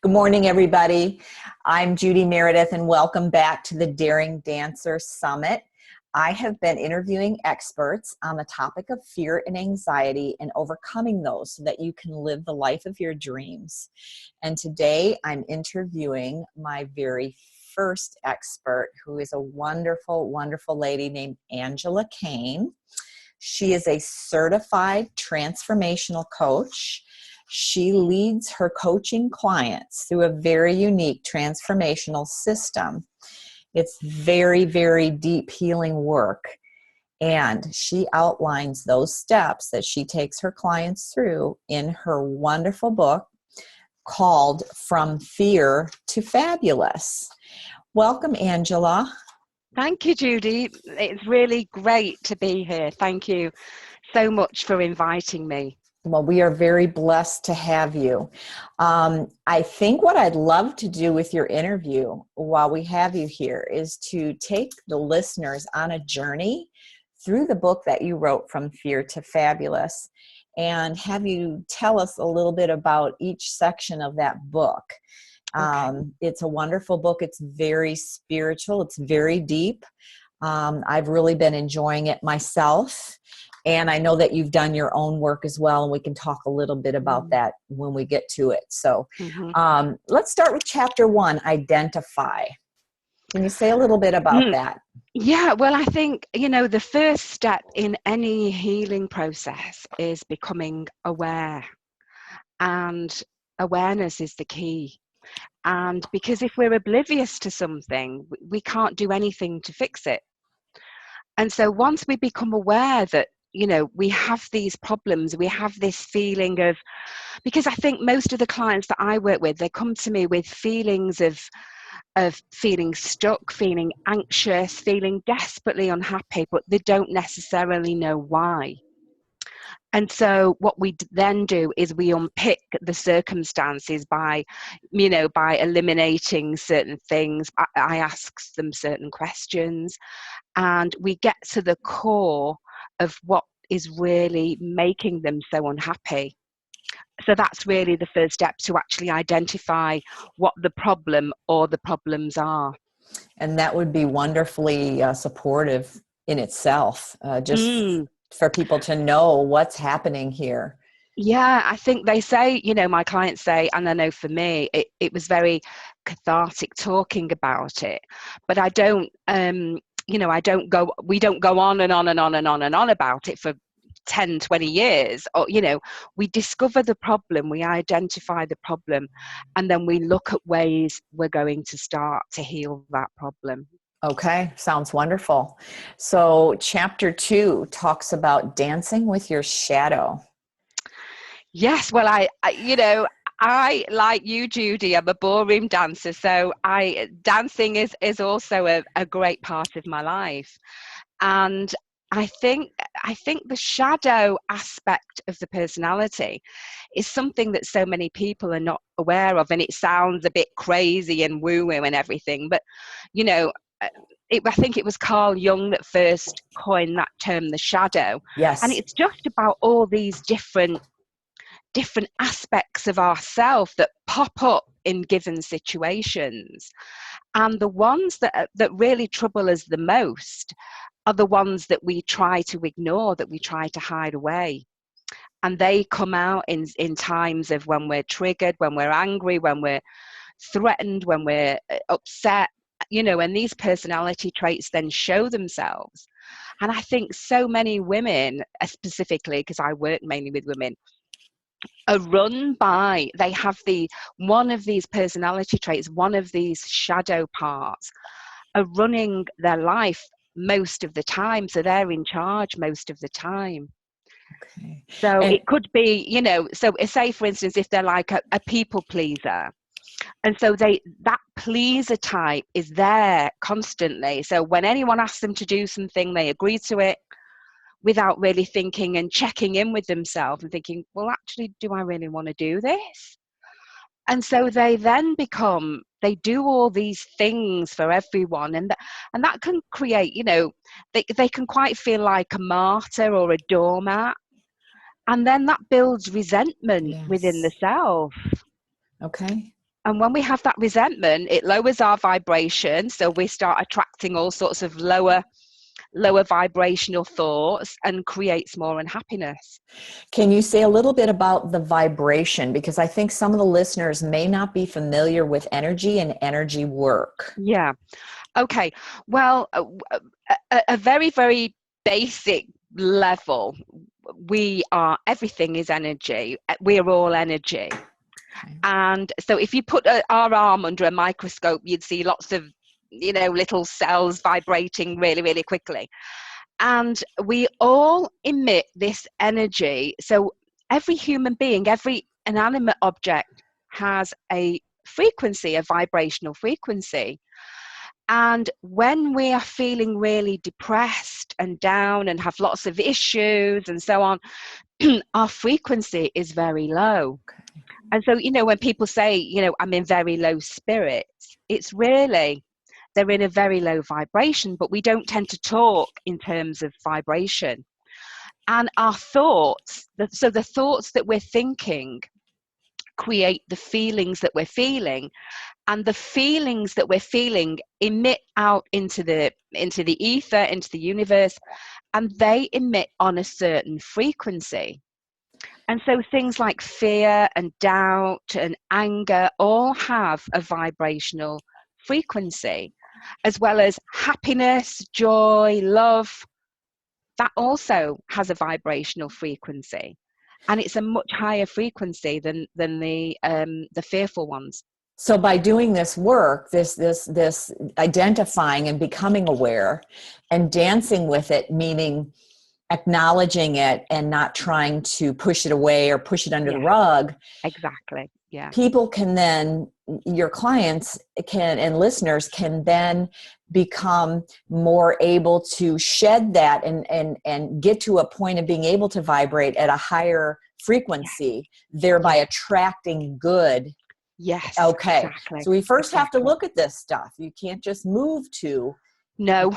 Good morning, everybody. I'm Judy Meredith, and welcome back to the Daring Dancer Summit. I have been interviewing experts on the topic of fear and anxiety and overcoming those so that you can live the life of your dreams. And today I'm interviewing my very first expert, who is a wonderful, wonderful lady named Angela Kane. She is a certified transformational coach. She leads her coaching clients through a very unique transformational system. It's very, very deep healing work. And she outlines those steps that she takes her clients through in her wonderful book called From Fear to Fabulous. Welcome, Angela. Thank you, Judy. It's really great to be here. Thank you so much for inviting me. Well, we are very blessed to have you. I think what I'd love to do with your interview while we have you here is to take the listeners on a journey through the book that you wrote, From Fear to Fabulous, and have you tell us a little bit about each section of that book. Okay. It's a wonderful book. It's very spiritual. It's very deep. I've really been enjoying it myself. And I know that you've done your own work as well, and we can talk a little bit about that when we get to it. So let's start with chapter 1, identify. Can you say a little bit about that? Yeah, well, I think, the first step in any healing process is becoming aware. And awareness is the key. And because if we're oblivious to something, we can't do anything to fix it. And so once we become aware that, we have these problems, we have this feeling of, because I think most of the clients that I work with, they come to me with feelings of feeling stuck, feeling anxious, feeling desperately unhappy, but they don't necessarily know why. And so what we then do is we unpick the circumstances by eliminating certain things. I ask them certain questions, and we get to the core of what is really making them so unhappy. So that's really the first step, to actually identify what the problem or the problems are. And that would be wonderfully supportive in itself, for people to know what's happening here. Yeah, I think they say, my clients say, and I know for me, it was very cathartic talking about it, but I don't, we don't go on and on and on and on and on about it for 10, 20 years, or, we discover the problem, we identify the problem, and then we look at ways we're going to start to heal that problem. Okay, sounds wonderful. So chapter 2 talks about dancing with your shadow. Yes, well, I like you, Judy, I'm a ballroom dancer, so dancing is also a great part of my life. And I think the shadow aspect of the personality is something that so many people are not aware of, and it sounds a bit crazy and woo-woo and everything, but I think it was Carl Jung that first coined that term, the shadow. Yes. And it's just about all these different aspects of ourselves that pop up in given situations. And the ones that really trouble us the most are the ones that we try to ignore, that we try to hide away. And they come out in times of when we're triggered, when we're angry, when we're threatened, when we're upset, and these personality traits then show themselves. And I think so many women, specifically because I work mainly with women, are run by, they have one of these personality traits, one of these shadow parts, are running their life most of the time. So they're in charge most of the time. Okay. So it could be, so say for instance, if they're like a people pleaser, and so that pleaser type is there constantly. So when anyone asks them to do something, they agree to it without really thinking and checking in with themselves and thinking, well, actually, do I really want to do this? And so they then they do all these things for everyone. And that can create, they can quite feel like a martyr or a doormat. And then that builds resentment within the self. Okay. And when we have that resentment, it lowers our vibration. So we start attracting all sorts of lower vibrational thoughts and creates more unhappiness. Can you say a little bit about the vibration? Because I think some of the listeners may not be familiar with energy and energy work. Yeah. Okay. Well, a very, very basic level, everything is energy. We're all energy. Okay. And so if you put our arm under a microscope, you'd see lots of, little cells vibrating really, really quickly. And we all emit this energy. So every human being, every inanimate object has a frequency, a vibrational frequency. And when we are feeling really depressed and down and have lots of issues and so on, our frequency is very low. Okay. And so, when people say, I'm in very low spirits, it's really, they're in a very low vibration, but we don't tend to talk in terms of vibration. And our thoughts, so the thoughts that we're thinking create the feelings that we're feeling, and the feelings that we're feeling emit out into the ether, into the universe, and they emit on a certain frequency. And so things like fear and doubt and anger all have a vibrational frequency, as well as happiness, joy, love. That also has a vibrational frequency, and it's a much higher frequency than the fearful ones. So by doing this work, this identifying and becoming aware and dancing with it, meaning acknowledging it and not trying to push it away or push it under the rug. Exactly. Yeah. People can then, your clients can, and listeners can then become more able to shed that and get to a point of being able to vibrate at a higher frequency, thereby attracting good. Yes. Okay. Exactly. So we first have to look at this stuff. You can't just move to. No,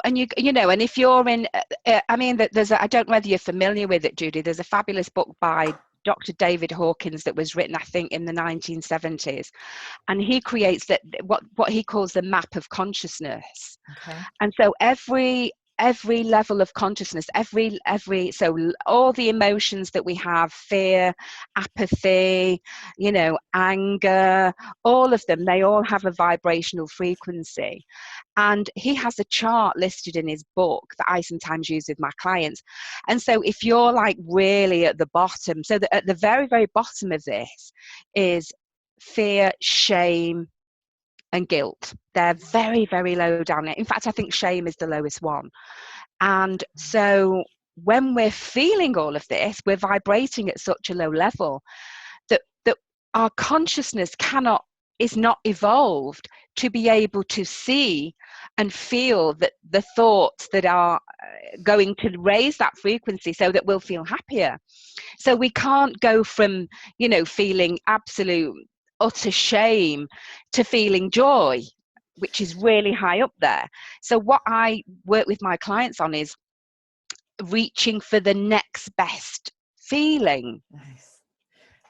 and and if you're in, I mean, there's I don't know whether you're familiar with it, Judy. There's a fabulous book by Dr. David Hawkins that was written, I think, in the 1970s, and he creates what he calls the map of consciousness. Okay. And so every level of consciousness, so all the emotions that we have, fear, apathy, anger, all of them, they all have a vibrational frequency. And he has a chart listed in his book that I sometimes use with my clients. And so if you're like really at the bottom, so at the very, very bottom of this is fear, shame, and guilt. They're very, very low down there. In fact, I think shame is the lowest one. And so when we're feeling all of this, we're vibrating at such a low level that our consciousness is not evolved to be able to see and feel that the thoughts that are going to raise that frequency so that we'll feel happier. So we can't go from, feeling absolute utter shame to feeling joy, which is really high up there. So what I work with my clients on is reaching for the next best feeling. Nice.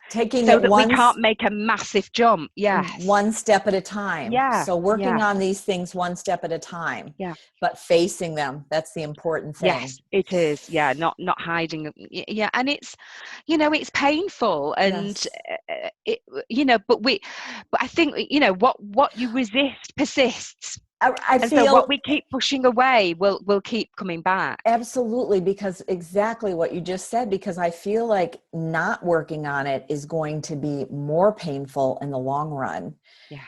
Taking so it that we can't make a massive jump. Yes. One step at a time. Yeah. So working on these things one step at a time. Yeah. But facing them, that's the important thing. Yes, it is. Yeah, not hiding. Yeah, and it's, it's painful, and but I think what you resist persists. I and feel so what we keep pushing away will keep coming back. Absolutely, because exactly what you just said, because I feel like not working on it is going to be more painful in the long run. Yes.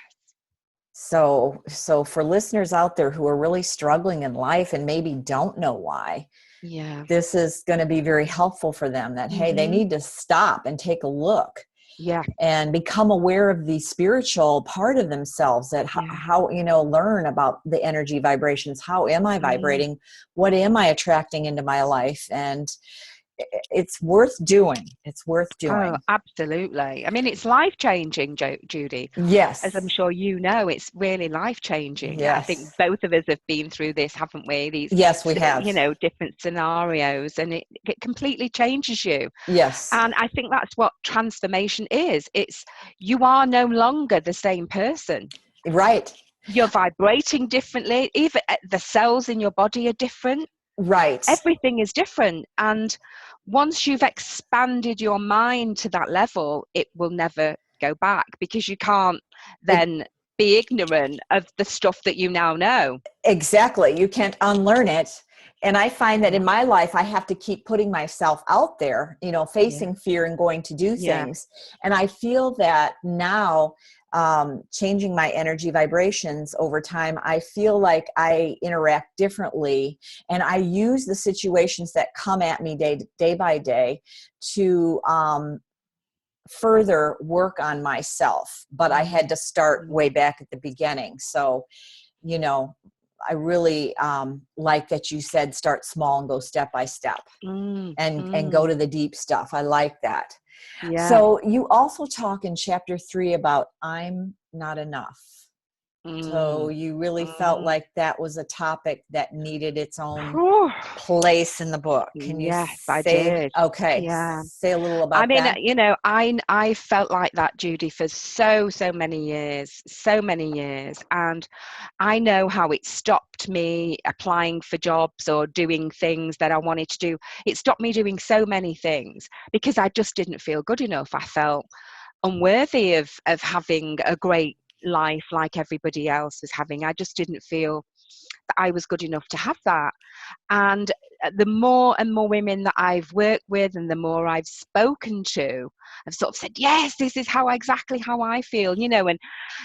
So for listeners out there who are really struggling in life and maybe don't know why, this is going to be very helpful for them, that, hey, they need to stop and take a look. Yeah. And become aware of the spiritual part of themselves, that how learn about the energy vibrations. How am I vibrating? What am I attracting into my life? And it's worth doing. It's worth Oh, doing. absolutely. I mean, it's life-changing, Judy. As I'm Yes. sure you know, it's really life-changing. I think Yes. both of us have been through this, haven't we? These, Yes, we have. different scenarios, and it completely changes you. Yes. And I think that's what transformation is. It's you are no longer the same person. Right. You're vibrating differently. Even the cells in your body are different. Right. Everything is different. And once you've expanded your mind to that level, it will never go back, because you can't It, then be ignorant of the stuff that you now know. exactly. You can't unlearn it. And I find that Yeah, in my life, I have to keep putting myself out there, yeah, facing fear and going to do yeah. things. And I feel that now, changing my energy vibrations over time, I feel like I interact differently, and I use the situations that come at me day by day to further work on myself. But I Mm, had to start mm, way back at the beginning. So, you know, I really like that you said start small and go step by step, mm, and go mm. to the deep stuff. I like that. Yeah. So you also talk in chapter 3 about I'm not enough. So Mm, you really felt mm. like that was a topic that needed its own Whew. place in the book. Can you Yes, I say, did. okay, Yeah. say a little I about mean, that? I felt like that, Judy, for so many years, and I know how it stopped me applying for jobs or doing things that I wanted to do. It stopped me doing so many things because I just didn't feel good enough. I felt unworthy of having a great life like everybody else was having. I just didn't feel that I was good enough to have that. And the more and more women that I've worked with and the more I've spoken to, I've sort of said, yes, this is exactly how I feel, and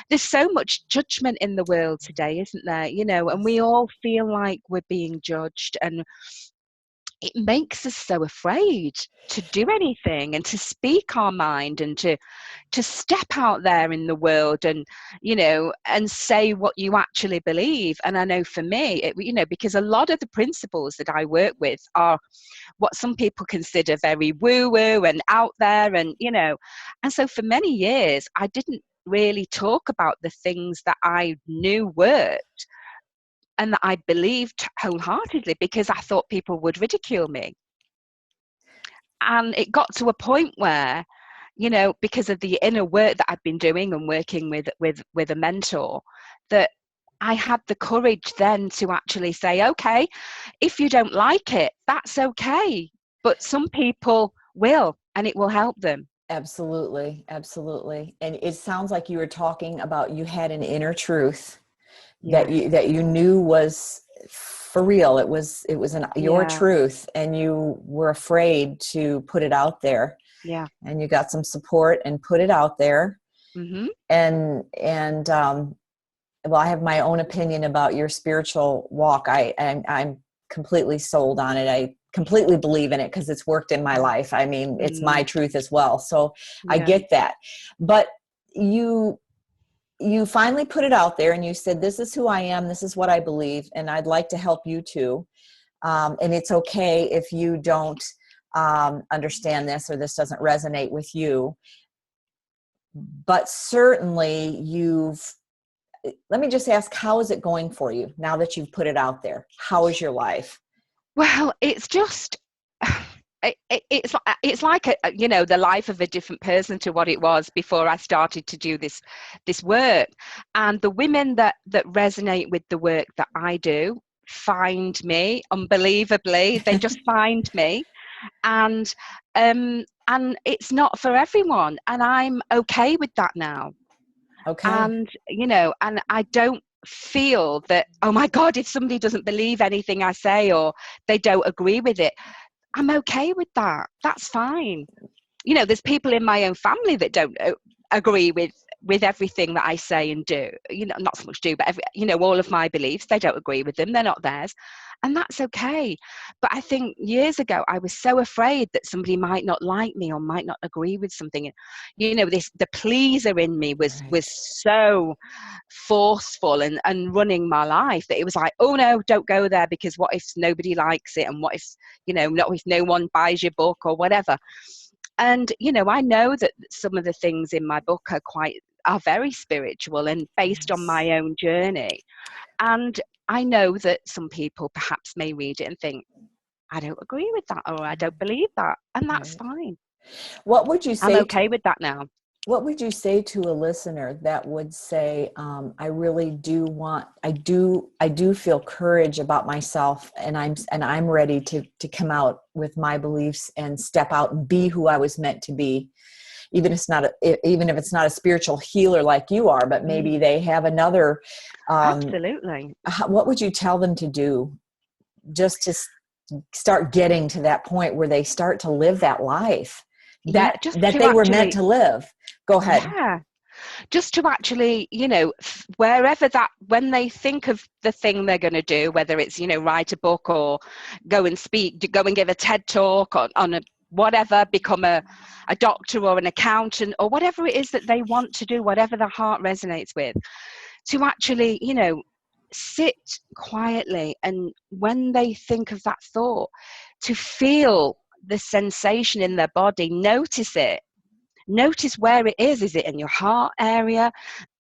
there's so much judgment in the world today, isn't there? And we all feel like we're being judged, and it makes us so afraid to do anything and to speak our mind and to step out there in the world and and say what you actually believe. And I know for me, because a lot of the principles that I work with are what some people consider very woo woo and out there, and so for many years I didn't really talk about the things that I knew worked and that I believed wholeheartedly, because I thought people would ridicule me. And it got to a point where, because of the inner work that I've been doing and working with a mentor, that I had the courage then to actually say, okay, if you don't like it, that's okay. But some people will, and it will help them. Absolutely. Absolutely. And it sounds like you were talking about you had an inner truth that Yes. you knew was for real. It was your Yeah. truth, and you were afraid to put it out there, Yeah. and you got some support and put it out there. Mm-hmm. And well, I have my own opinion about your spiritual walk. I'm completely sold on it. I completely believe in it because it's worked in my life. I mean, it's my Mm, truth as well. So I yeah. get that. But you finally put it out there and you said, this is who I am. This is what I believe. And I'd like to help you too. And it's okay if you don't understand this, or this doesn't resonate with you. But certainly let me just ask, how is it going for you now that you've put it out there? How is your life? Well, it's just it's like the life of a different person to what it was before I started to do this work. And the women that resonate with the work that I do find me unbelievably. They just find me, and it's not for everyone, and I'm okay with that now. Okay. And I don't feel that, oh my God, if somebody doesn't believe anything I say or they don't agree with it, I'm okay with that. That's fine. There's people in my own family that don't agree with with everything that I say and do, not so much do, but all of my beliefs, they don't agree with them, they're not theirs, and that's okay. But I think years ago I was so afraid that somebody might not like me or might not agree with something. The pleaser in me was Right. so forceful and running my life, that it was like, oh no, don't go there, because what if nobody likes it, and what if not if no one buys your book or whatever. And I know that some of the things in my book are very spiritual and based on Yes. my own journey. And I know that some people perhaps may read it and think, I don't agree with that, or I don't believe that. And that's Right. fine. What would you I'm say okay with that now. what would you say to a listener that would say, I really do want, I do feel courage about myself, and I'm ready to come out with my beliefs and step out and be who I was meant to be, even if it's not a spiritual healer like you are, but maybe they have another, Absolutely. what would you tell them to do just to start getting to that point where they start to live that life Yeah, that just that to they were meant actually, to live? Go ahead. yeah, just to actually, wherever that, when they think of the thing they're going to do, whether it's, write a book or go and speak, go and give a TED talk on a whatever, become a doctor or an accountant or whatever it is that they want to do, whatever their heart resonates with, to actually, sit quietly, and when they think of that thought, to feel the sensation in their body, notice it. Notice where it is. Is it in your heart area?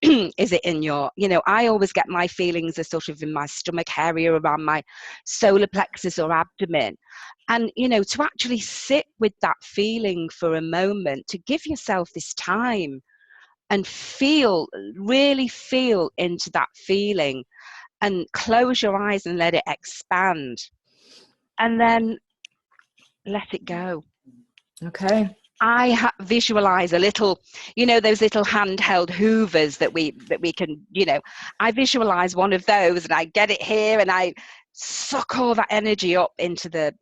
Is it in your, I always get my feelings are sort of in my stomach area, around my solar plexus or abdomen. And, to actually sit with that feeling for a moment, to give yourself this time and really feel into that feeling, and close your eyes and let it expand. And then let it go. Okay. I visualize a little, those little handheld hoovers that we can, I visualize one of those, and I get it here, and I suck all that energy up into the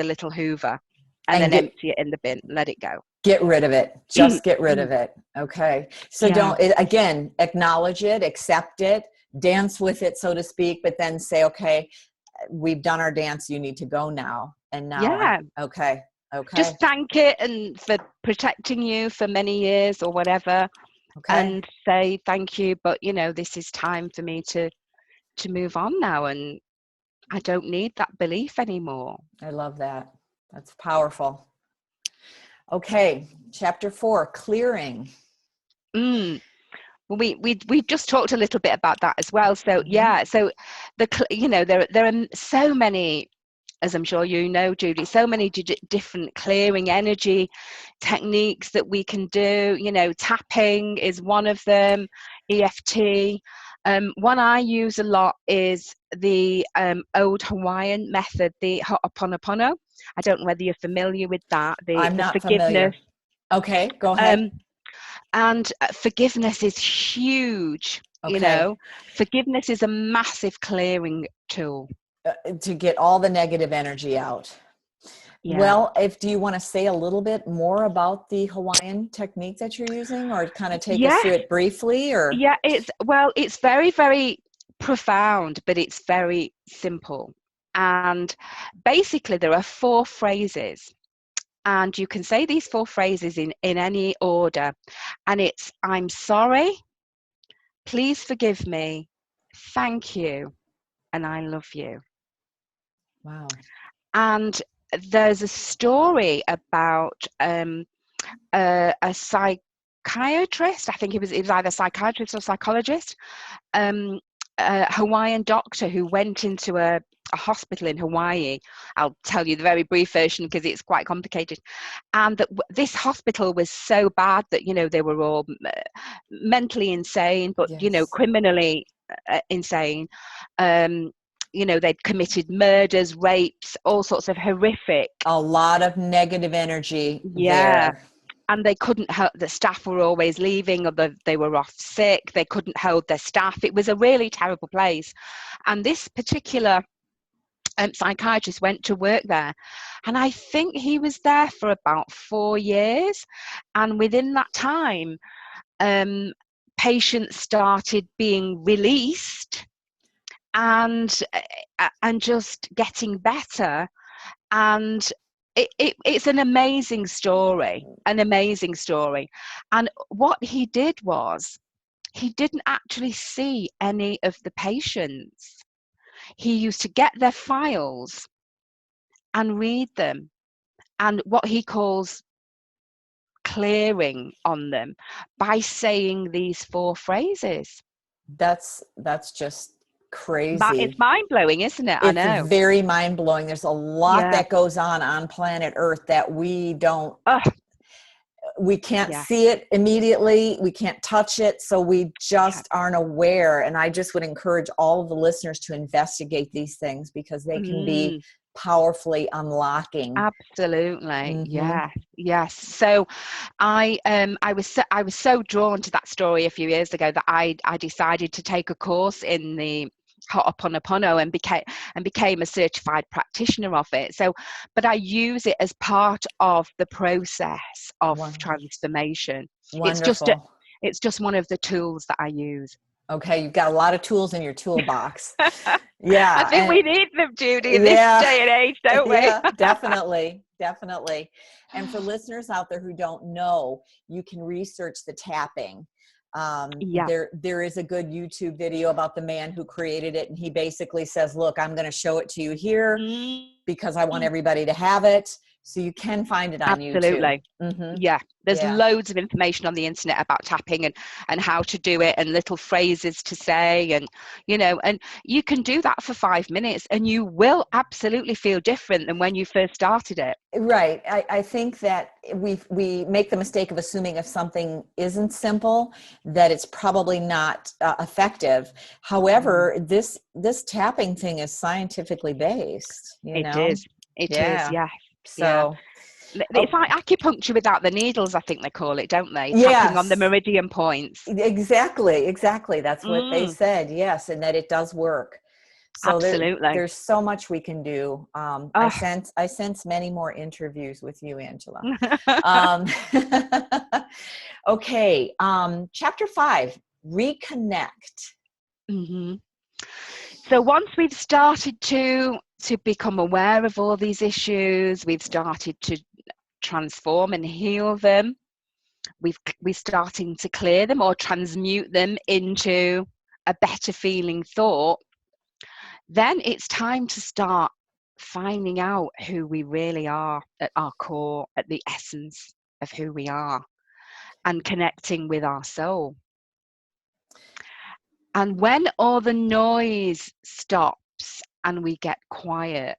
little hoover, and And then empty it in the bin, let it go. get rid of it. Just get rid of it. Okay. So Yeah. again, acknowledge it, accept it, dance with it, so to speak, but then say, okay, we've done our dance. You need to go now. And now Yeah. okay. Okay. Just thank it, and for protecting you for many years or whatever, Okay. and say thank you, but this is time for me to move on now, and I don't need that belief anymore. I love that. That's powerful. Okay. Chapter 4, clearing. Well, we just talked a little bit about that as well. So yeah, so there are so many, as I'm sure you know, Judy, so many different clearing energy techniques that we can do. Tapping is one of them, EFT. One I use a lot is the old Hawaiian method, the Ho'oponopono. I don't know whether you're familiar with that, the I'm not forgiveness. familiar. Okay. Go ahead. And forgiveness is huge. Okay. Forgiveness is a massive clearing tool. To get all the negative energy out. Yeah. Well, do you want to say a little bit more about the Hawaiian technique that you're using, or kind of take us through Yes. it briefly, or? Yeah, it's very, very profound, but it's very simple. And basically there are 4 phrases, and you can say these 4 phrases in any order. And it's, I'm sorry, please forgive me, thank you, and I love you. Wow. And there's a story about a psychiatrist. I think it was either psychiatrist or psychologist, a Hawaiian doctor who went into a hospital in Hawaii. I'll tell you the very brief version because it's quite complicated. And that this hospital was so bad that they were all mentally insane, but Yes. criminally insane. They'd committed murders, rapes, all sorts of horrific. A lot of negative energy Yeah. there. And they couldn't help, the staff were always leaving, or they were off sick, they couldn't hold their staff. It was a really terrible place. And this particular psychiatrist went to work there, and I think he was there for about 4 years. And within that time, patients started being released and just getting better. And it's an amazing story, an amazing story. And what he did was, he didn't actually see any of the patients. He used to get their files and read them, and what he calls clearing on them by saying these 4 phrases. That's just It's crazy. mind-blowing, isn't it? I It's know. very mind-blowing. There's a lot Yeah. that goes on planet Earth that Oh, we can't yeah. see it immediately. We can't touch it. So we Okay. just aren't aware. And I just would encourage all of the listeners to investigate these things, because they can be Mm. powerfully unlocking. Absolutely. Mm-hmm. Yeah. Yes. So I was so drawn to that story a few years ago that I decided to take a course in the Ho'oponopono and became a certified practitioner of it. So, but I use it as part of the process of transformation. Wonderful. It's just one of the tools that I use. Okay, you've got a lot of tools in your toolbox. I Yeah, think and we need them, Judy, in this yeah, day and age, don't we? yeah, definitely, definitely. And for listeners out there who don't know, you can research the tapping. Yeah. There is a good YouTube video about the man who created it, and he basically says, "Look, I'm going to show it to you here Mm. because I want everybody to have it." So you can find it on YouTube. Absolutely. Mm-hmm. Yeah. There's Yeah. loads of information on the internet about tapping and how to do it and little phrases to say, and and you can do that for 5 minutes and you will absolutely feel different than when you first started it. Right. I think that we make the mistake of assuming if something isn't simple, that it's probably not effective. However, this tapping thing is scientifically based, It is. It is. Yeah. Yeah. Yeah. So, It's like acupuncture without the needles, I think they call it, don't they? Tapping on the yes, meridian points. exactly. That's what they Mm, said. Yes, and that it does work. So absolutely. there's so much we can do. I Oh. sense many more interviews with you, Angela. Um, okay. Chapter 5, reconnect. hmm So once we've started to become aware of all these issues, we've started to transform and heal them. We're starting to clear them or transmute them into a better feeling thought. Then it's time to start finding out who we really are at our core, at the essence of who we are, and connecting with our soul. And when all the noise stops and we get quiet,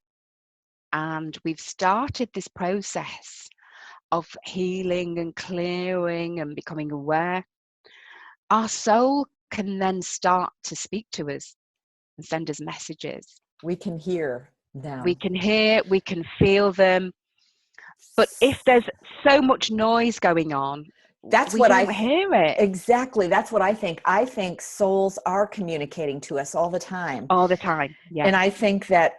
and we've started this process of healing and clearing and becoming aware, our soul can then start to speak to us and send us messages. We can hear We them. can hear, we can feel them. But if there's so much noise going on, That's we what don't hear it exactly. That's what I think. I think souls are communicating to us all the time. all the time. Yeah. And I think that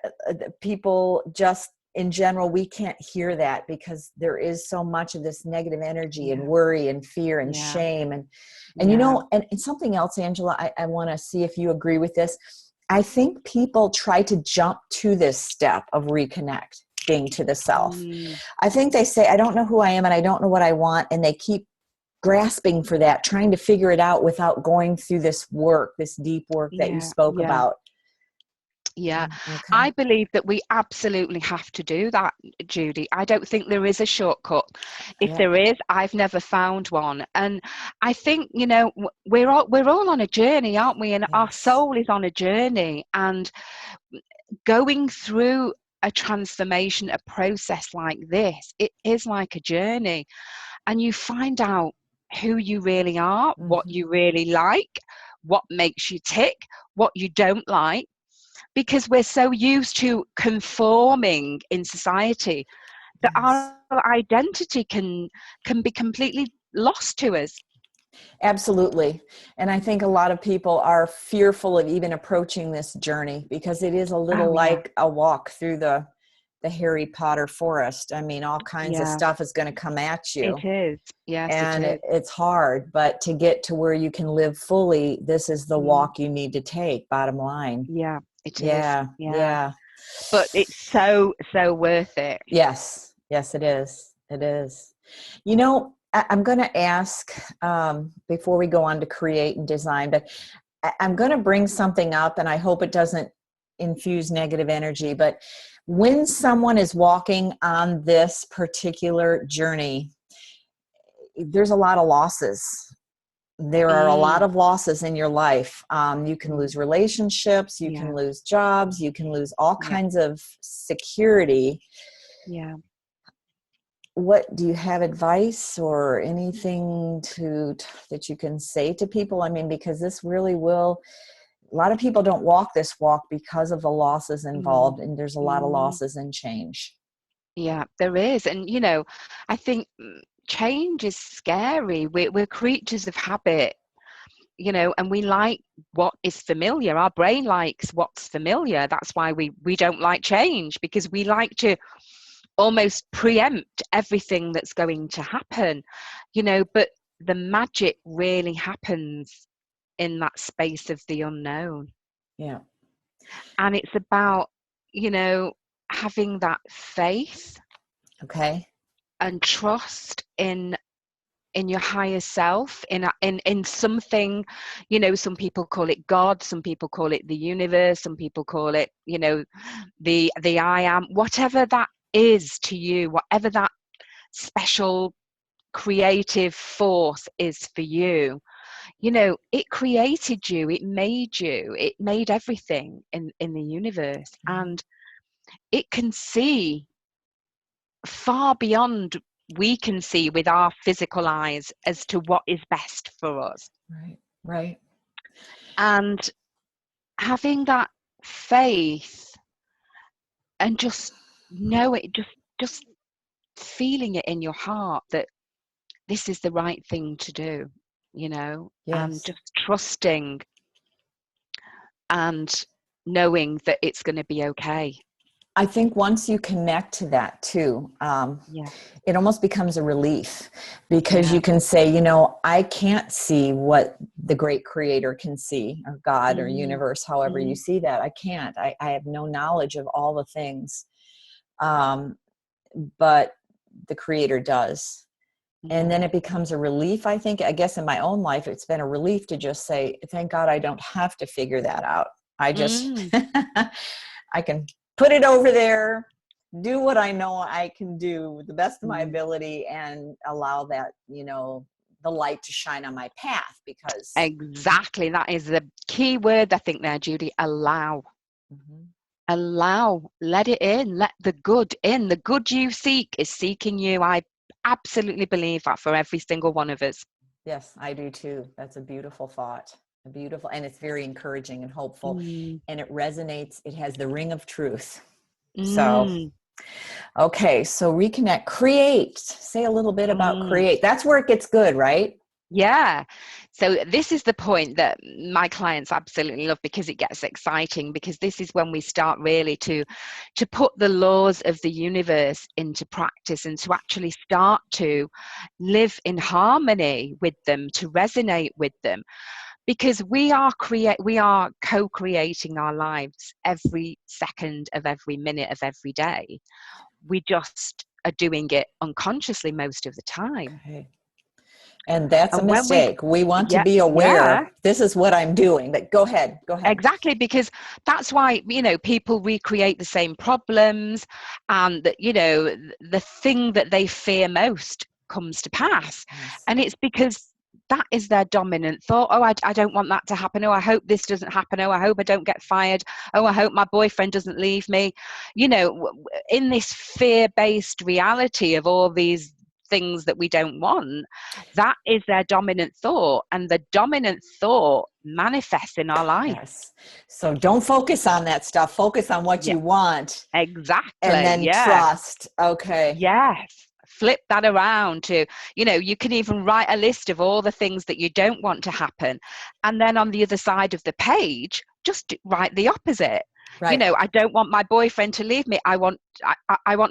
people just in general, we can't hear that because there is so much of this negative energy and Yeah. worry and fear and Yeah. shame. And Yeah. and something else, Angela, I want to see if you agree with this. I think people try to jump to this step of reconnecting to the self. Mm. I think they say, I don't know who I am and I don't know what I want. And they keep grasping for that, trying to figure it out without going through this work, this deep work that you Yeah. spoke Yeah. about. Yeah, Okay. I believe that we absolutely have to do that, Judy. I don't think there is a shortcut. If Yeah. there is, I've never found one. And I think, we're all on a journey, aren't we? And our Yes. soul is on a journey, and going through a transformation, a process like this, it is like a journey. And you find out who you really are, what Mm-hmm. you really like, what makes you tick, what you don't like, because we're so used to conforming in society that Yes. our identity can be completely lost to us. Absolutely. And I think a lot of people are fearful of even approaching this journey because it is a little Oh yeah. like a walk through the the Harry Potter forest. I mean, all kinds of Yeah, stuff is going to come at it you, is. Yes, it and is. it's hard, but to get to where you can live fully, this is the Mm, walk you need to take, bottom line. yeah, it is. Yeah. Yeah. Yeah. But it's so, so worth it. Yes. Yes, it is. It is. You know, I'm going to ask, before we go on to create and design, but I'm going to bring something up, and I hope it doesn't infuse negative energy. But when someone is walking on this particular journey, there's a lot of losses. There are a lot Mm, of losses in your life. You can mm, lose relationships, you yeah, can lose jobs, you can lose all yeah, kinds of security. yeah. What do you have advice or anything that you can say to people? I mean, because this really will, a lot of people don't walk this walk because of the losses Mm, involved, and there's a lot of mm, losses in change. yeah, there is. And, I think change is scary. We're creatures of habit, and we like what is familiar. Our brain likes what's familiar. That's why we don't like change, because we like to almost preempt everything that's going to happen, but the magic really happens in that space of the unknown. Yeah. And it's about, having that faith Okay. and trust in your higher self, in something. Some people call it God, some people call it the universe, some people call it, the I am, whatever that is to you, whatever that special creative force is for you. It created you, it made everything in the universe, and it can see far beyond we can see with our physical eyes as to what is best for us. Right. Right. And having that faith and just know it, just feeling it in your heart that this is the right thing to do, and Yes. just trusting and knowing that it's going to be okay. I think once you connect to that too, Yeah, it almost becomes a relief, because yeah. you can say, I can't see what the great creator can see, or God, or Mm, universe, however you mm, see that. I can't. I have no knowledge of all the things, um, but the creator does. And yeah. then it becomes a relief. I guess in my own life, it's been a relief to just say, thank God I don't have to figure that out. I just, Mm, I can put it over there, do what I know I can do with the best of my mm. ability, and allow that, the light to shine on my path, because Exactly. That is the key word, I think, there, Judy. Allow. Mhm. Allow. Let it in. Let the good in. The good you seek is seeking you. I absolutely believe that for every single one of us. Yes, I do too. That's a beautiful thought. A beautiful, and it's very encouraging and hopeful, Mm, and it resonates. It has the ring of truth. So, mm, okay, so reconnect, create. Say a little bit about mm. create. That's where it gets good, right? Yeah. So this is the point that my clients absolutely love, because it gets exciting, because this is when we start really to put the laws of the universe into practice, and to actually start to live in harmony with them, to resonate with them, because we are co-creating our lives every second of every minute of every day. We just are doing it unconsciously most of the time. Okay. And that's a And when we mistake. We want to yeah, be yeah, aware. This is what I'm doing. But go ahead. Go ahead. exactly, because that's why, people recreate the same problems, and that, the thing that they fear most comes to pass. Yes. And it's because that is their dominant thought. Oh, I don't want that to happen. Oh, I hope this doesn't happen. Oh, I hope I don't get fired. Oh, I hope my boyfriend doesn't leave me. In this fear-based reality of all these things that we don't want, that is their dominant thought, and the dominant thought manifests in our life. Yes. So don't focus on that stuff. Focus on what Yeah, you want, and exactly. then Yeah, trust. Okay. yes. Flip that around to, you can even write a list of all the things that you don't want to happen, and then on the other side of the page, just write the opposite. Right. I don't want my boyfriend to leave me. I want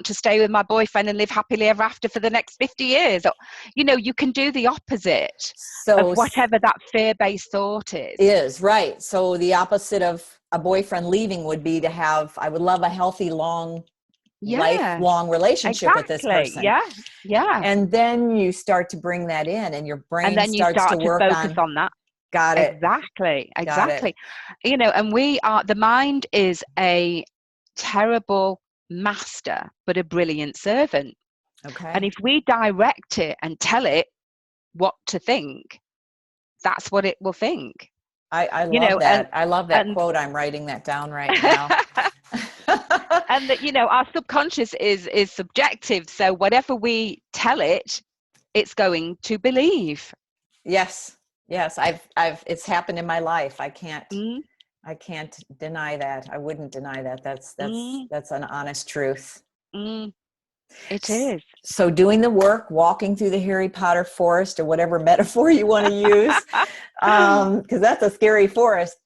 to stay with my boyfriend and live happily ever after for the next 50 years. Or, you can do the opposite of So whatever that fear-based thought is. right. So the opposite of a boyfriend leaving would be to have, I would love a healthy, long, Yeah, lifelong relationship with this exactly. person. Yeah, yeah. And then you start to bring that in and your And brain then you starts to start to work focus on, on that. got it, Exactly, got it. exactly. And the mind is a terrible master, but a brilliant servant. And Okay. if we direct it and tell it what to think, that's what it will think. I You love know, and that. I love that and quote. I'm writing that down right now. and that our subconscious is subjective. So whatever we tell it, it's going to believe. Yes. Yes. It's happened in my life. Mm, I can't deny that. I wouldn't deny that. mm, That's an honest truth. mm, it is. So doing the work, walking through the Harry Potter forest or whatever metaphor you want to use, because that's a scary forest,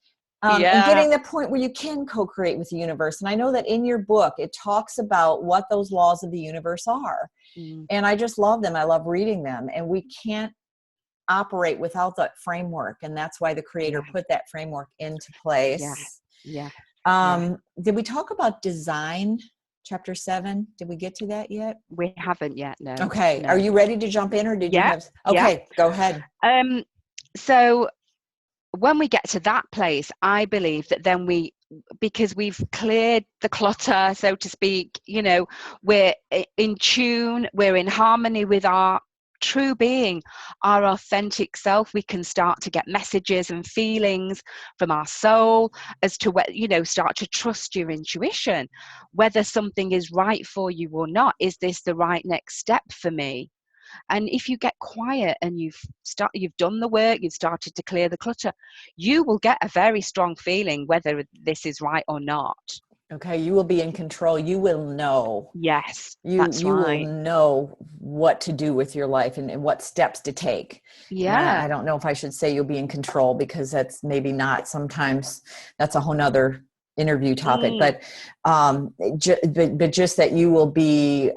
and Yeah. getting the point where you can co-create with the universe. And I know that in your book, it talks about what those laws of the universe are. Mm, And I just love them. I love reading them. And we can't operate without that framework. And that's why the creator yeah. put that framework into Yeah. place. Yeah. Yeah. Did we talk about design, chapter 7? Did we get to that yet? We haven't yet. No. Okay. Are No. you ready to jump in or did you Yeah. have? Yeah. Okay, go ahead. So when we get to that place, I believe that then because we've cleared the clutter, so to speak, we're in tune, we're in harmony with our true being, our authentic self. We can start to get messages and feelings from our soul as to what, start to trust your intuition, whether something is right for you or not. Is this the right next step for me? And if you get quiet and you've done the work, you've started to clear the clutter, you will get a very strong feeling whether this is right or not. Okay, you will be in control. You will know. Yes, You that's you will right. know what to do with your life and what steps to take. And Yeah. I don't know if I should say you'll be in control because that's maybe not. Sometimes that's a whole nother interview topic. Mm, But just that you will be.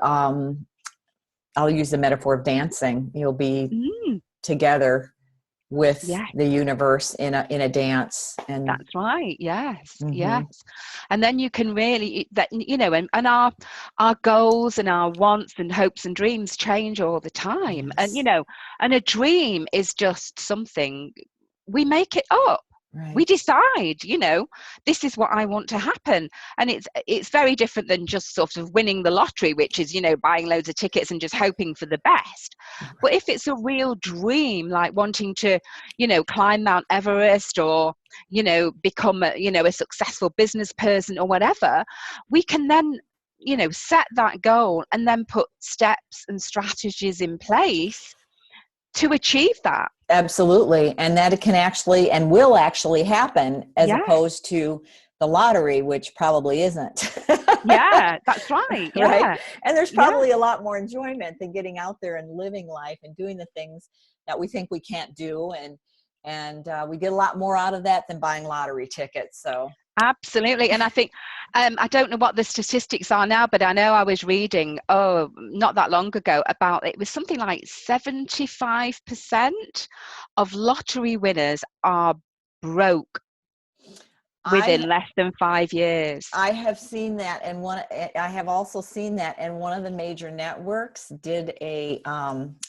I'll use the metaphor of dancing. You'll be mm, together with yes, the universe in a dance. And that's right. Yes, yes. mhm. And then you can really and our goals and our wants and hopes and dreams change all the time. And Yes, and a dream is just something we make it up. We right. decide, this is what I want to happen. And it's very different than just sort of winning the lottery, which is, buying loads of tickets and just hoping for the best. But if it's a real dream, like wanting to, climb Mount Everest or, become a successful business person or whatever, we can then, set that goal and then put steps and strategies in place to achieve that. Absolutely. And that it can actually and will actually happen as Yes. opposed to the lottery, which probably isn't. Yeah, that's right. Right. Yeah. And there's Yeah. probably a lot more enjoyment than getting out there and living life and doing the things that we think we can't do. And we get a lot more out of that than buying lottery tickets. So Absolutely. And I think, I don't know what the statistics are now, but I know I was reading, not that long ago, about it was something like 75% of lottery winners are broke within I less than 5 years. I have seen that, and I have also seen that, and one of the major networks did a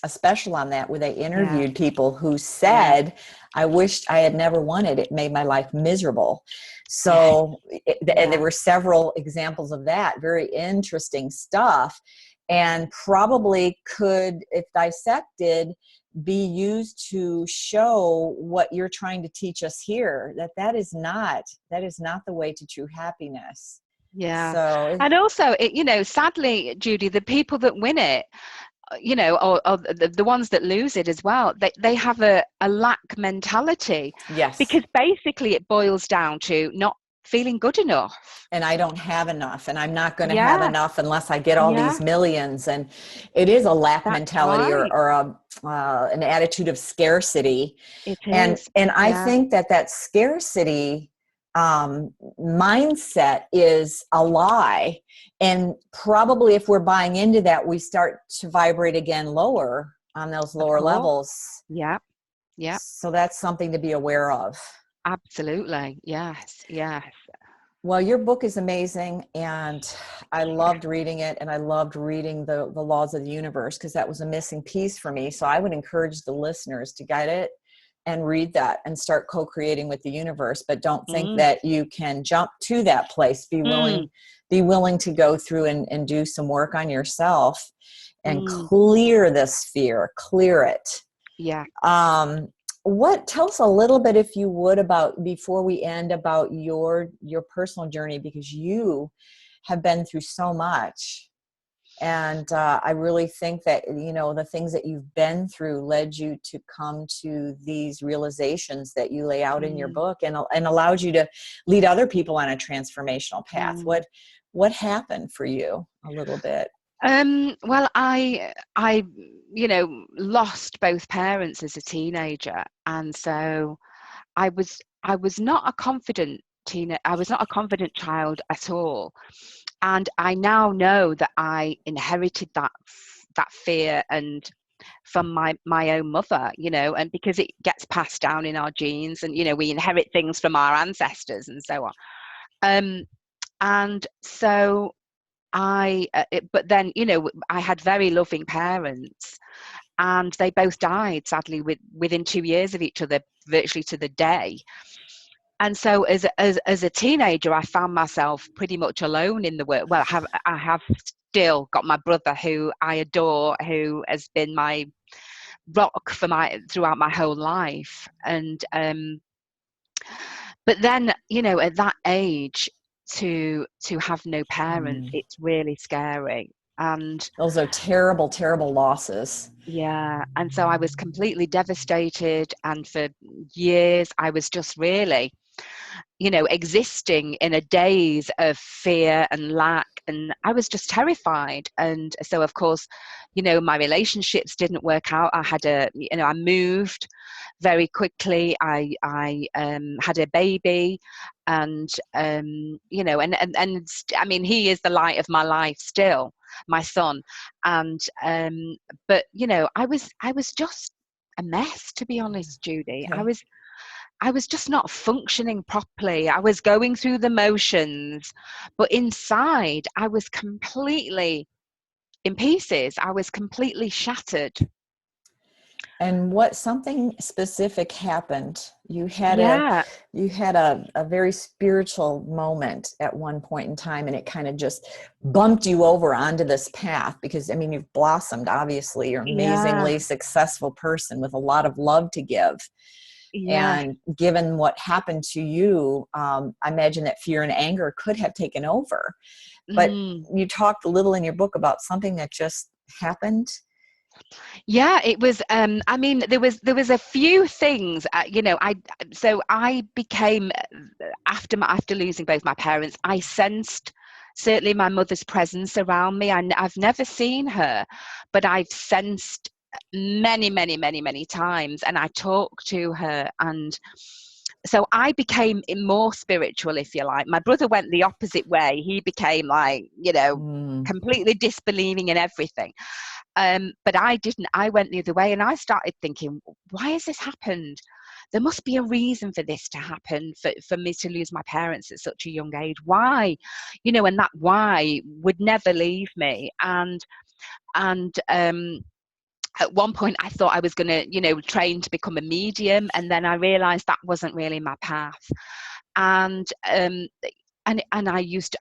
special on that where they Yeah. interviewed people who Yeah. said, "I wished I had never won it. It made my life miserable." Yes. So, and there Yeah. were several examples of that. Very interesting stuff, and probably could, if dissected, be used to show what you're trying to teach us here, that is not the way to true happiness. Yeah. So And also, sadly, Judy, the people that win it, or the ones that lose it as well, they have a lack mentality, yes, because basically it boils down to not feeling good enough. and I don't have enough, and I'm not going to have Yeah. enough unless I get all Yeah. these millions. And it is a lack That's mentality right. or an attitude of scarcity. It And is. I Yeah. think that scarcity mindset is a lie. And probably if we're buying into that, we start to vibrate again lower on those Of lower course. levels. Yeah. Yeah. So that's something to be aware of. Absolutely. Yes. Yes. Well, your book is amazing, and I loved reading it, and I loved reading the laws of the universe, because that was a missing piece for me. So I would encourage the listeners to get it and read that and start co-creating with the universe. But don't think Mm. that you can jump to that place. Be Mm. willing to go through and do some work on yourself and Mm. clear this fear, clear it. Yeah. Tell us a little bit, if you would, about, before we end, about your personal journey, because you have been through so much. And I really think that, the things that you've been through led you to come to these realizations that you lay out in your Mm. book, and allowed you to lead other people on a transformational path. Mm. What happened for you a little bit? Well, I, lost both parents as a teenager, and so I was not a confident I was not a confident child at all, and I now know that I inherited that fear and from my own mother, and because it gets passed down in our genes, and we inherit things from our ancestors and so on. And so but then, I had very loving parents, and they both died sadly within 2 years of each other, virtually to the day. And so as a teenager, I found myself pretty much alone in the world. Well, I have still got my brother, who I adore, who has been my rock throughout my whole life. And but then, at that age, to have no parents, Mm. it's really scary. And Those are terrible, terrible losses. yeah, and so I was completely devastated, and for years I was just really, existing in a daze of fear and lack, and I was just terrified. And so, of course, my relationships didn't work out. I moved very quickly. I had a baby, and I mean, he is the light of my life still, my son. And but I was just a mess, to be honest, Judy. Okay. I was just not functioning properly. I was going through the motions, but inside I was completely in pieces. I was completely shattered. And something specific happened? Yeah, You had a very spiritual moment at one point in time, and it kind of just bumped you over onto this path, because, I mean, you've blossomed, obviously. You're an yeah, amazingly successful person with a lot of love to give. yeah. And given what happened to you, I imagine that fear and anger could have taken over. But Mm. you talked a little in your book about something that just happened. Yeah, it was. I mean, there was a few things. I became, after losing both my parents, I sensed certainly my mother's presence around me. I've never seen her, but I've sensed many, many, many, many times, and I talked to her, and so I became more spiritual, if you like. My brother went the opposite way. He became like, Mm, completely disbelieving in everything. But I didn't. I went the other way, and I started thinking, why has this happened? There must be a reason for this to happen, for me to lose my parents at such a young age. Why? And that why would never leave me. And at one point I thought I was going to, train to become a medium, and then I realized that wasn't really my path. And I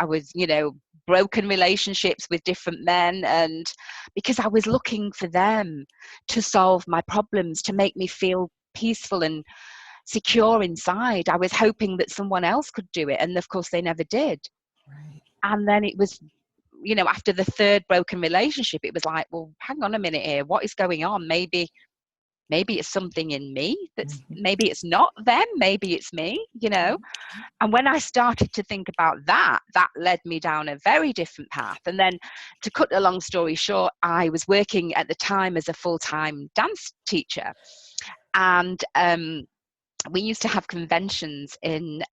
was, broken relationships with different men, and because I was looking for them to solve my problems, to make me feel peaceful and secure inside. I was hoping that someone else could do it, and of course they never did. right. And then it was, after the third broken relationship, it was like, well, hang on a minute here, what is going on? Maybe it's something in me that's, Mhm. maybe it's not them, maybe it's me. And when I started to think about that, that led me down a very different path. And then, to cut a long story short, I was working at the time as a full-time dance teacher. And we used to have conventions in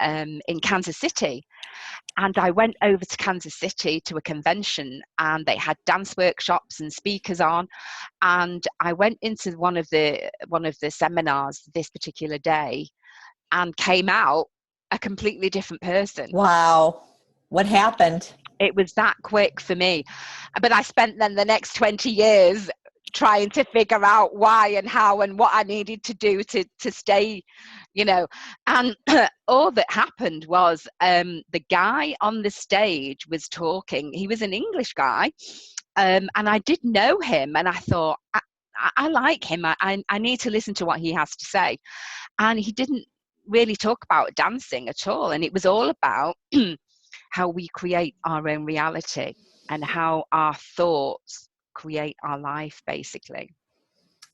Kansas City. And I went over to Kansas City to a convention, and they had dance workshops and speakers on. And I went into one of the seminars this particular day and came out a completely different person. Wow. What happened? It was that quick for me. But I spent then the next 20 years trying to figure out why and how and what I needed to do to stay, you know. And all that happened was the guy on the stage was talking. He was an English guy, and I did know him, and I thought, I like him. I need to listen to what he has to say. And he didn't really talk about dancing at all. And it was all about how we create our own reality and how our thoughts create our life, basically.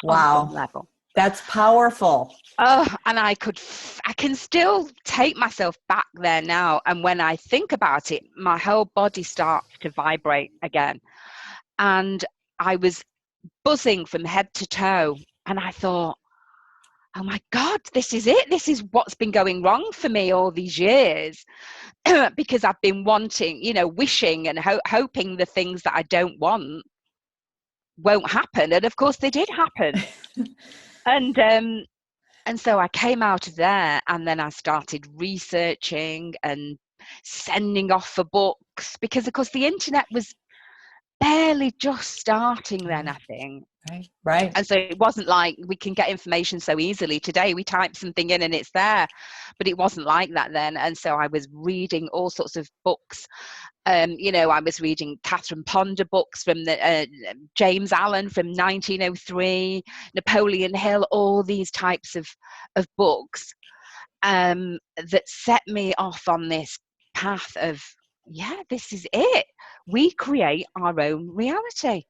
Wow. On some level. That's powerful. Oh, and I can still take myself back there now. And when I think about it, my whole body starts to vibrate again. And I was buzzing from head to toe. And I thought, oh my God, this is it. This is what's been going wrong for me all these years. Because I've been wanting, wishing and hoping the things that I don't want won't happen. And of course they did happen. And so I came out of there, and then I started researching and sending off for books, because of course the internet was barely just starting then, I think. Right. And so it wasn't like we can get information so easily. Today we type something in and it's there, but it wasn't like that then. And so I was reading all sorts of books. I was reading Catherine Ponder books from James Allen from 1903, Napoleon Hill, all these types of books that set me off on this path of, this is it. We create our own reality.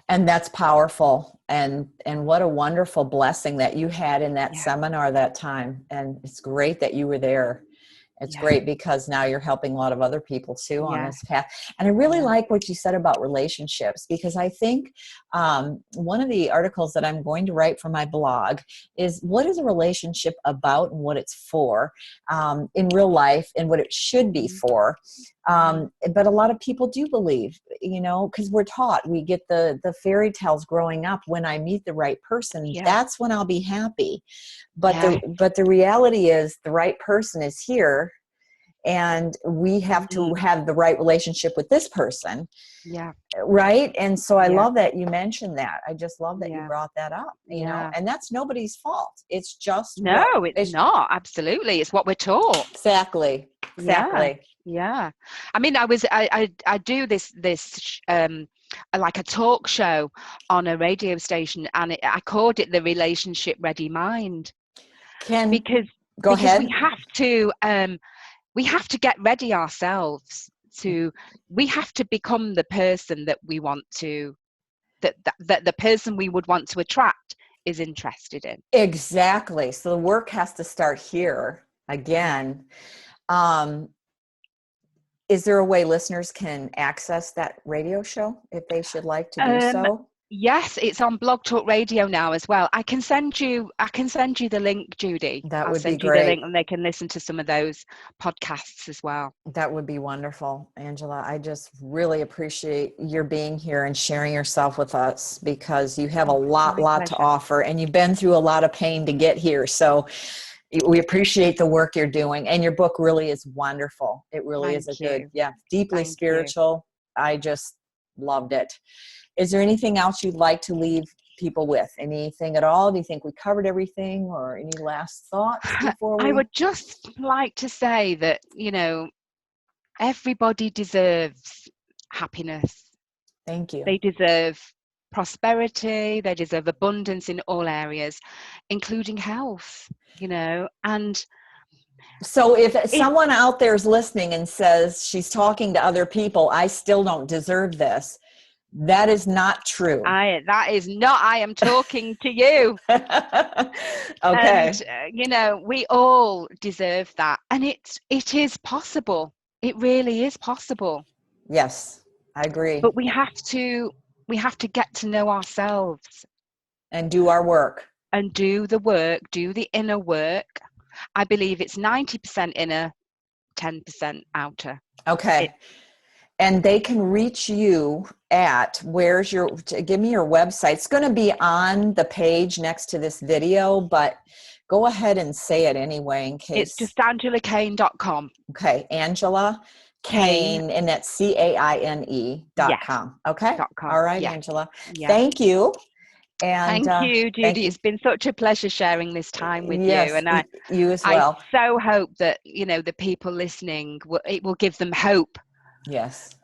And that's powerful. And what a wonderful blessing that you had in that seminar that time. And it's great that you were there. It's great because now you're helping a lot of other people too on this path. And I really like what you said about relationships, because I think one of the articles that I'm going to write for my blog is, what is a relationship about and what it's for in real life and what it should be for. But a lot of people do believe, because we're taught, we get the fairy tales growing up. When I meet the right person, that's when I'll be happy. But the reality is, the right person is here, and we have to have the right relationship with this person. Yeah. Right. And so I love that you mentioned that. I just love that you brought that up, you know, and that's nobody's fault. It's just, it's not. Absolutely. It's what we're taught. Exactly. Yeah. I mean, I do this like a talk show on a radio station, and I called it the Relationship Ready Mind. Because we have to get ready ourselves we have to become the person that we want to, that the person we would want to attract is interested in. Exactly. So the work has to start here again. Is there a way listeners can access that radio show if they should like to do so? Yes, it's on Blog Talk Radio now as well. I can send you the link, Judy. That would be great. I'll send you the link, and they can listen to some of those podcasts as well. That would be wonderful, Angela. I just really appreciate your being here and sharing yourself with us, because you have a lot to offer, and you've been through a lot of pain to get here. So we appreciate the work you're doing, and your book really is wonderful. It really is deeply spiritual. I just loved it. Is there anything else you'd like to leave people with? Anything at all? Do you think we covered everything, or any last thoughts before we... I would just like to say that, everybody deserves happiness. Thank you. They deserve prosperity. They deserve abundance in all areas, including health, and so if someone out there is listening and says she's talking to other people, I still don't deserve this, that is not true. I am talking to you. Okay. And, we all deserve that. And it is possible. It really is possible. Yes, I agree. But we have to get to know ourselves. And do our work. And do the work, do the inner work. I believe it's 90% inner, 10% outer. Okay. And they can reach you at, give me your website. It's going to be on the page next to this video, but go ahead and say it anyway in case. It's just AngelaCain.com. Okay. Angela Cain, and that's CAINE.com. Okay. .com. All right, Yeah. Angela. Yeah. Thank you. And thank you, Judy. thank you. It's been such a pleasure sharing this time with Yes, you. And you as I well. so hope that, the people listening, it will give them hope. Yes.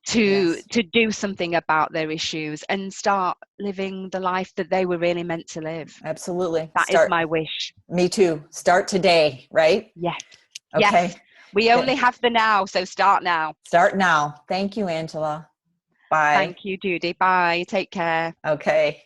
To do something about their issues and start living the life that they were really meant to live. Absolutely. That is my wish. Me too. Start today, right? Yes. Okay. Yes. We only have the now, so start now. Start now. Thank you, Angela. Bye. Thank you, Judy. Bye. Take care. Okay.